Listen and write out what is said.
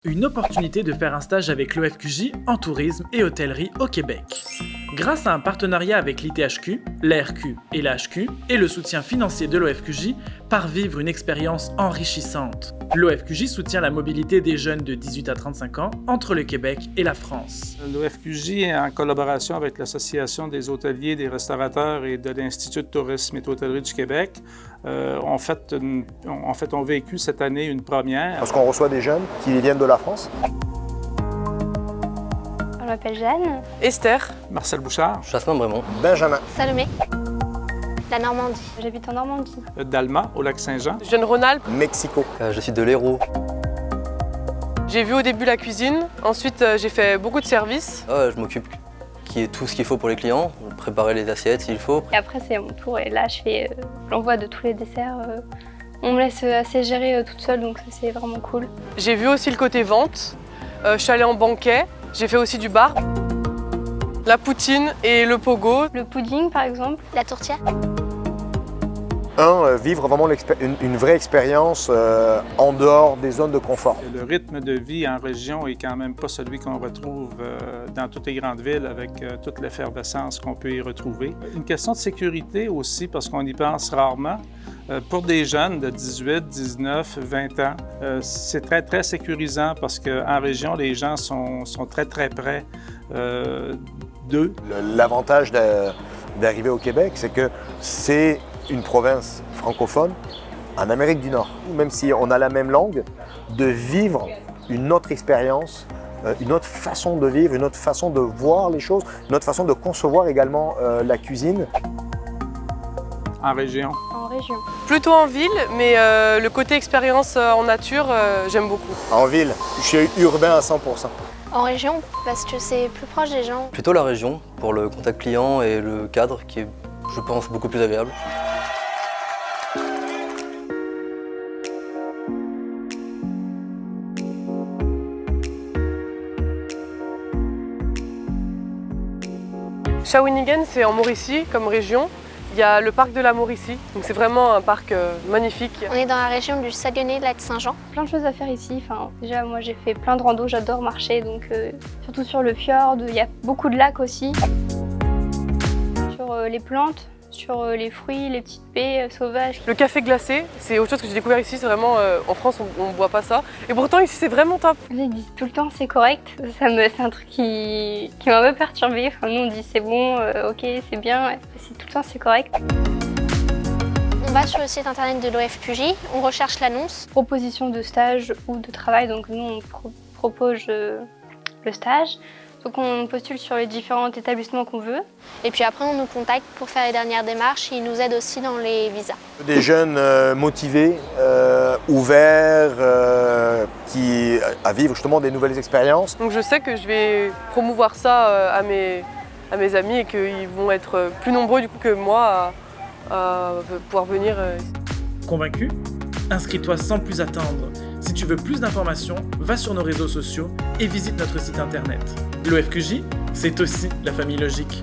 Une opportunité de faire un stage avec l'OFQJ en tourisme et hôtellerie au Québec. Grâce à un partenariat avec l'ITHQ, l'ARQ et l'AHQ et le soutien financier de l'OFQJ, par vivre une expérience enrichissante. L'OFQJ soutient la mobilité des jeunes de 18 à 35 ans entre le Québec et la France. L'OFQJ, en collaboration avec l'Association des hôteliers, des restaurateurs et de l'Institut de tourisme et d'hôtellerie du Québec, ont vécu cette année une première. Parce qu'on reçoit des jeunes qui viennent de la France. Je m'appelle Jeanne. Esther. Marcel Bouchard. Jasmin Brémond. Benjamin. Salomé. La Normandie. J'habite en Normandie. Dalma, au Lac-Saint-Jean. Je viens de Rhône-Alpes. Mexico. Je suis de l'Hérault. J'ai vu au début la cuisine, ensuite j'ai fait beaucoup de services. Je m'occupe qui est tout ce qu'il faut pour les clients, préparer les assiettes s'il faut. Et après c'est à mon tour et là je fais l'envoi de tous les desserts. On me laisse assez gérer toute seule donc ça c'est vraiment cool. J'ai vu aussi le côté vente, je suis allée en banquet, j'ai fait aussi du bar. La poutine et le pogo. Le pudding par exemple. La tourtière. Vivre vraiment une vraie expérience en dehors des zones de confort. Le rythme de vie en région est quand même pas celui qu'on retrouve dans toutes les grandes villes avec toute l'effervescence qu'on peut y retrouver. Une question de sécurité aussi, parce qu'on y pense rarement. Pour des jeunes de 18, 19, 20 ans, c'est très, très sécurisant parce qu'en région, les gens sont très, très près d'eux. L'avantage d'arriver au Québec, c'est que c'est une province francophone en Amérique du Nord. Même si on a la même langue, de vivre une autre expérience, une autre façon de vivre, une autre façon de voir les choses, une autre façon de concevoir également la cuisine. En région. En région. Plutôt en ville, mais le côté expérience en nature, j'aime beaucoup. En ville, je suis urbain à 100%. En région parce que c'est plus proche des gens. Plutôt la région pour le contact client et le cadre qui est, je pense, beaucoup plus agréable. Shawinigan, c'est en Mauricie comme région. Il y a le parc de la Mauricie, donc c'est vraiment un parc magnifique. On est dans la région du Saguenay-Lac-Saint-Jean. Plein de choses à faire ici. Déjà, moi j'ai fait plein de randos, j'adore marcher, donc surtout sur le fjord, il y a beaucoup de lacs aussi. Sur les plantes, sur les fruits, les petites baies sauvages. Le café glacé, c'est autre chose que j'ai découvert ici, c'est vraiment, en France on ne boit pas ça. Et pourtant ici c'est vraiment top. Ils disent tout le temps c'est correct, c'est un truc qui m'a un peu perturbée. Nous on dit c'est bon, ok c'est bien, c'est tout le temps c'est correct. On va sur le site internet de l'OFQJ, on recherche l'annonce. Proposition de stage ou de travail, donc nous on propose le stage. Donc on postule sur les différents établissements qu'on veut. Et puis après on nous contacte pour faire les dernières démarches et ils nous aident aussi dans les visas. Des jeunes motivés, ouverts, à vivre justement des nouvelles expériences. Donc je sais que je vais promouvoir ça à mes amis et qu'ils vont être plus nombreux du coup que moi à pouvoir venir. Convaincu? Inscris-toi sans plus attendre. Si tu veux plus d'informations, va sur nos réseaux sociaux et visite notre site internet. L'OFQJ, c'est aussi la famille logique.